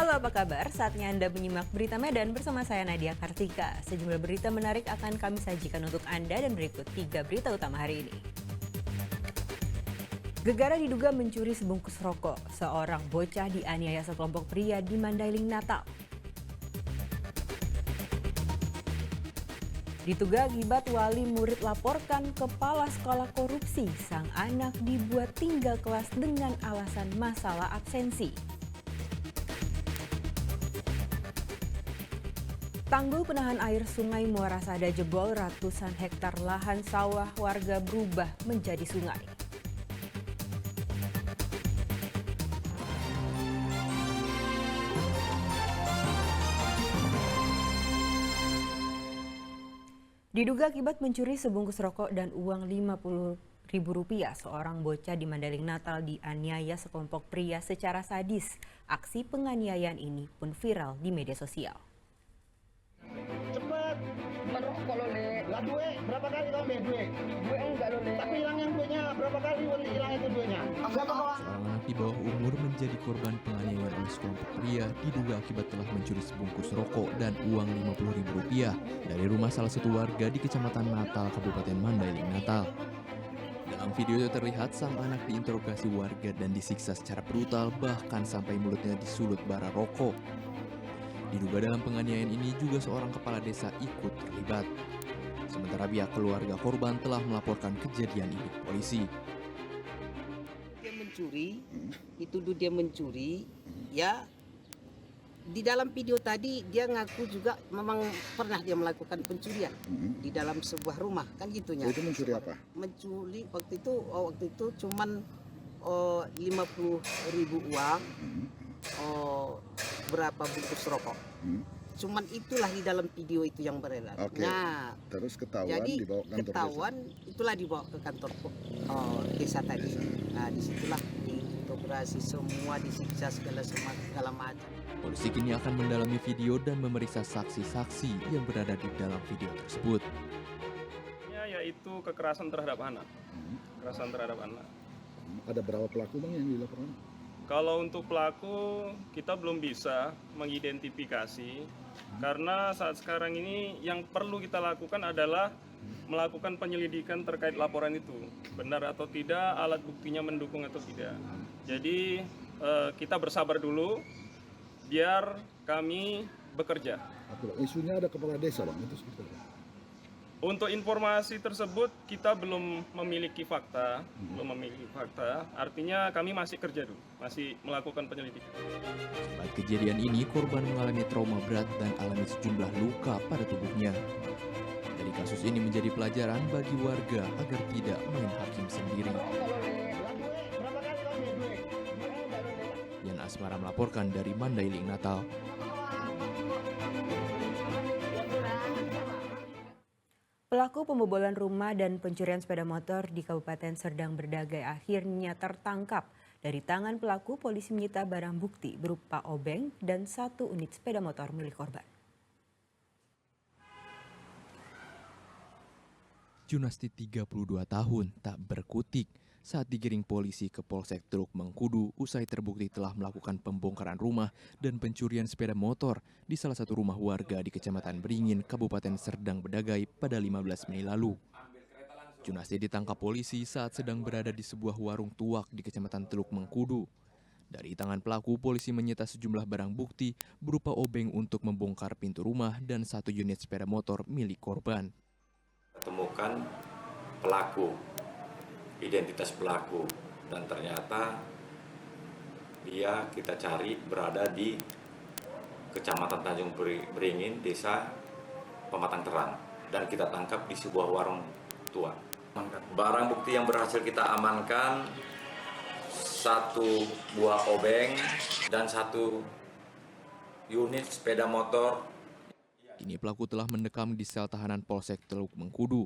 Halo, apa kabar? Saatnya Anda menyimak Berita Medan bersama saya Nadia Kartika. Sejumlah berita menarik akan kami sajikan untuk Anda dan berikut 3 berita utama hari ini. Gegara diduga mencuri sebungkus rokok. Seorang bocah dianiaya sekelompok pria di Mandailing, Natal. Diduga akibat wali murid laporkan kepala sekolah korupsi. Sang anak dibuat tinggal kelas dengan alasan masalah absensi. Tanggul penahan air Sungai Muara Sada jebol, ratusan hektar lahan sawah warga berubah menjadi sungai. Diduga akibat mencuri sebungkus rokok dan uang Rp50.000, seorang bocah di Mandailing, Natal dianiaya sekelompok pria secara sadis. Aksi penganiayaan ini pun viral di media sosial. Cepet, Merokok lo, Le. lah duit, berapa kali kau ambil duit? Gue enggak lo, Le. Tapi hilangin duitnya, berapa kali hilang itu duitnya? Seorang anak di bawah umur menjadi korban penganiayaan oleh sekelompok pria diduga akibat telah mencuri sebungkus rokok dan uang Rp50.000 dari rumah salah satu warga di Kecamatan Natal, Kabupaten Mandailing, Natal. Dalam video itu terlihat sang anak diinterogasi warga dan disiksa secara brutal, bahkan sampai mulutnya disulut bara rokok. Diduga dalam penganiayaan ini juga seorang kepala desa ikut terlibat. Sementara pihak keluarga korban telah melaporkan kejadian ini ke polisi. Dia mencuri, dituduh dia mencuri, ya. Di dalam video tadi dia ngaku juga memang pernah dia melakukan pencurian di dalam sebuah rumah, kan gitunya. Itu mencuri apa? Mencuri waktu itu cuman 50.000 uang, berapa bungkus rokok. Cuman itulah di dalam video itu yang beredar. Oke. Nah, Terus ketahuan jadi dibawa ke kantor ketahuan itulah dibawa ke kantor desa tadi. Nah, disitulah diintegrasi semua, disiksa segala macam. Polisi kini akan mendalami video dan memeriksa saksi-saksi yang berada di dalam video tersebut. Yaitu kekerasan terhadap anak. Kekerasan terhadap anak. Ada berapa pelaku bang yang dilaporkan? Kalau untuk pelaku kita belum bisa mengidentifikasi karena saat sekarang ini yang perlu kita lakukan adalah melakukan penyelidikan terkait laporan itu. Benar atau tidak, alat buktinya mendukung atau tidak. Jadi kita bersabar dulu biar kami bekerja. Isunya ada kepala desa bang, itu seperti apa? Untuk informasi tersebut kita belum memiliki fakta, Artinya kami masih kerja dulu, masih melakukan penyelidikan. Saat kejadian ini, korban mengalami trauma berat dan alami sejumlah luka pada tubuhnya. Dari kasus ini menjadi pelajaran bagi warga agar tidak main hakim sendiri. Lah duit, berapa kali kau ambil duit? Yan Asmara melaporkan dari Mandailing, Natal. Pelaku pembobolan rumah dan pencurian sepeda motor di Kabupaten Serdang Berdagai akhirnya tertangkap. Dari tangan pelaku, polisi menyita barang bukti berupa obeng dan 1 unit sepeda motor milik korban. Junasti 32 tahun tak berkutik saat digiring polisi ke Polsek Teluk Mengkudu usai terbukti telah melakukan pembongkaran rumah dan pencurian sepeda motor di salah satu rumah warga di Kecamatan Beringin, Kabupaten Serdang Bedagai pada 15 Mei lalu. Junasti ditangkap polisi saat sedang berada di sebuah warung tuak di Kecamatan Teluk Mengkudu. Dari tangan pelaku, polisi menyita sejumlah barang bukti berupa obeng untuk membongkar pintu rumah dan 1 unit sepeda motor milik korban. Temukan pelaku, identitas pelaku, dan ternyata dia kita cari berada di Kecamatan Tanjung Beringin, Desa Pematang Terang, dan kita tangkap di sebuah warung tua. Barang bukti yang berhasil kita amankan 1 buah obeng dan 1 unit sepeda motor. Kini pelaku telah mendekam di sel tahanan Polsek Teluk Mengkudu.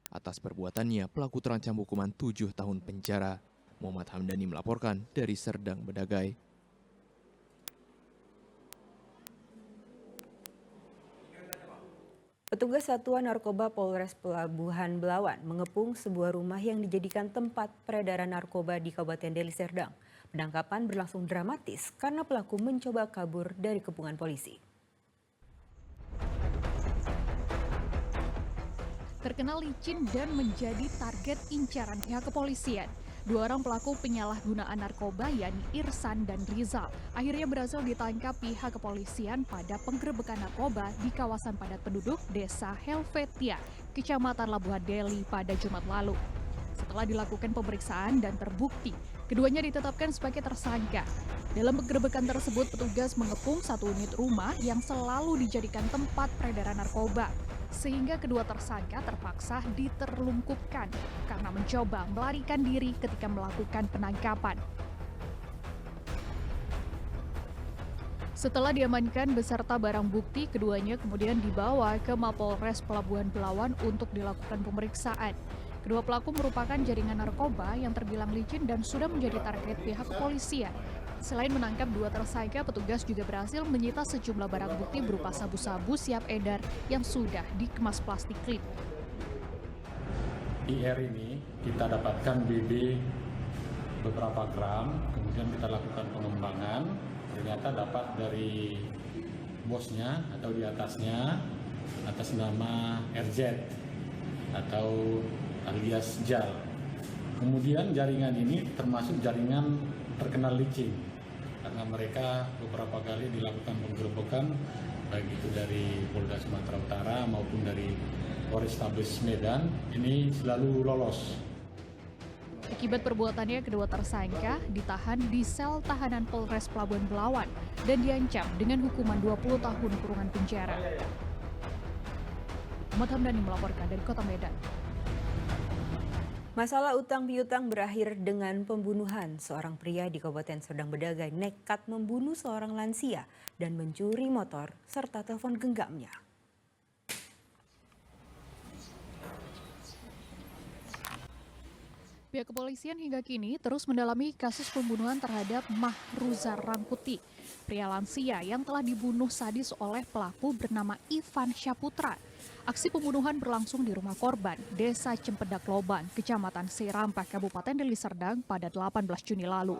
Atas perbuatannya, pelaku terancam hukuman 7 tahun penjara. Muhammad Hamdani melaporkan dari Serdang Bedagai. Petugas Satuan Narkoba Polres Pelabuhan Belawan mengepung sebuah rumah yang dijadikan tempat peredaran narkoba di Kabupaten Deli Serdang. Penangkapan berlangsung dramatis karena pelaku mencoba kabur dari kepungan polisi. Terkenal licin dan menjadi target incaran pihak kepolisian. Dua orang pelaku penyalahgunaan narkoba yakni Irsan dan Rizal akhirnya berhasil ditangkap pihak kepolisian pada penggerebekan narkoba di kawasan padat penduduk Desa Helvetia, Kecamatan Labuhan Deli pada Jumat lalu. Setelah dilakukan pemeriksaan dan terbukti, keduanya ditetapkan sebagai tersangka. Dalam penggerebekan tersebut, petugas mengepung satu unit rumah yang selalu dijadikan tempat peredaran narkoba, sehingga kedua tersangka terpaksa diterlungkupkan karena mencoba melarikan diri ketika melakukan penangkapan. Setelah diamankan beserta barang bukti, keduanya kemudian dibawa ke Mapolres Pelabuhan Belawan untuk dilakukan pemeriksaan. Kedua pelaku merupakan jaringan narkoba yang terbilang licin dan sudah menjadi target pihak kepolisian. Selain menangkap dua tersangka, petugas juga berhasil menyita sejumlah barang bukti berupa sabu-sabu siap edar yang sudah dikemas plastik klip. IR ini kita dapatkan BB beberapa gram, kemudian kita lakukan pengembangan, ternyata dapat dari bosnya atau di atasnya atas nama RZ atau alias JAL. Kemudian jaringan ini termasuk jaringan terkenal licin karena mereka beberapa kali dilakukan penggerebekan baik itu dari Polda Sumatera Utara maupun dari Polrestabes Medan, ini selalu lolos. Akibat perbuatannya, kedua tersangka ditahan di sel tahanan Polres Pelabuhan Belawan dan diancam dengan hukuman 20 tahun kurungan penjara. Ahmad Hamdani melaporkan dari Kota Medan. Masalah utang piutang berakhir dengan pembunuhan. Seorang pria di Kabupaten Serdang Bedagai nekat membunuh seorang lansia dan mencuri motor serta telepon genggamnya. Pihak kepolisian hingga kini terus mendalami kasus pembunuhan terhadap Mahruzar Rangkuti, pria lansia yang telah dibunuh sadis oleh pelaku bernama Ivan Syaputra. Aksi pembunuhan berlangsung di rumah korban, Desa Cempedak Lobang, Kecamatan Serampak, Kabupaten Deli Serdang pada 18 Juni lalu.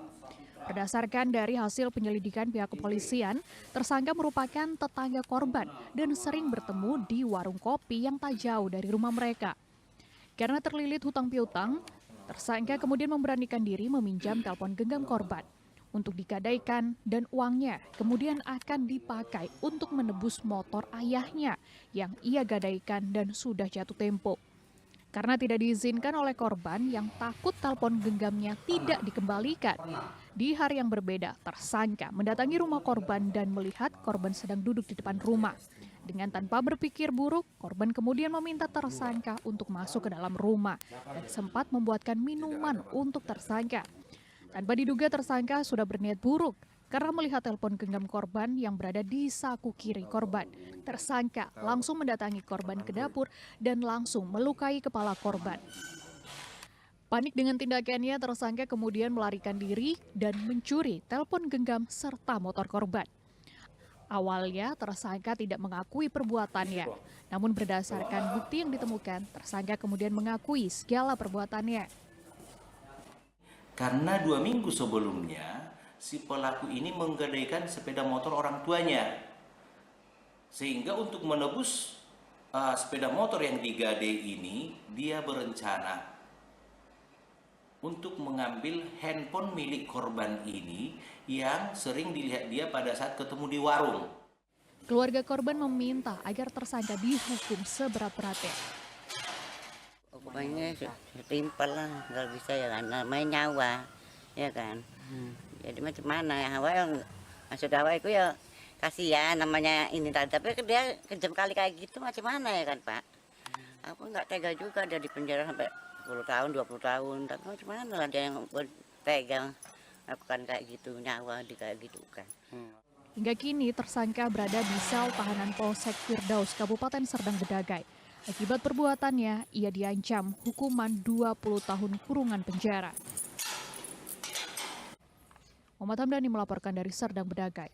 Berdasarkan dari hasil penyelidikan pihak kepolisian, tersangka merupakan tetangga korban dan sering bertemu di warung kopi yang tak jauh dari rumah mereka. Karena terlilit hutang piutang, tersangka kemudian memberanikan diri meminjam telepon genggam korban untuk digadaikan dan uangnya kemudian akan dipakai untuk menebus motor ayahnya yang ia gadaikan dan sudah jatuh tempo. Karena tidak diizinkan oleh korban yang takut telepon genggamnya tidak dikembalikan. Di hari yang berbeda, tersangka mendatangi rumah korban dan melihat korban sedang duduk di depan rumah. Dengan tanpa berpikir buruk, korban kemudian meminta tersangka untuk masuk ke dalam rumah dan sempat membuatkan minuman untuk tersangka. Tanpa diduga tersangka sudah berniat buruk karena melihat telepon genggam korban yang berada di saku kiri korban. Tersangka langsung mendatangi korban ke dapur dan langsung melukai kepala korban. Panik dengan tindakannya, tersangka kemudian melarikan diri dan mencuri telepon genggam serta motor korban. Awalnya tersangka tidak mengakui perbuatannya, namun berdasarkan bukti yang ditemukan, tersangka kemudian mengakui segala perbuatannya. Karena 2 minggu sebelumnya, si pelaku ini menggadaikan sepeda motor orang tuanya. Sehingga untuk menebus sepeda motor yang digadai ini, dia berencana untuk mengambil handphone milik korban ini yang sering dilihat dia pada saat ketemu di warung. Keluarga korban meminta agar tersangka dihukum seberat-beratnya. Hukumannya setimpal lah, nggak bisa ya kan, namanya nyawa, ya kan. Jadi macam mana ya, maksud awal itu ya kasihan namanya ini tadi, tapi dia kejam kali kayak gitu macam mana ya kan Pak. Aku nggak tega juga dia di penjara sampai 10 tahun, 20 tahun, tapi macam mana lah dia yang tega lakukan kayak gitu, nyawa di kayak gitu kan. Hingga kini tersangka berada di sel tahanan Polsek Firdaus, Kabupaten Serdang Bedagai. Akibat perbuatannya, ia diancam hukuman 20 tahun kurungan penjara. Muhammad Hamdani melaporkan dari Serdang Bedagai.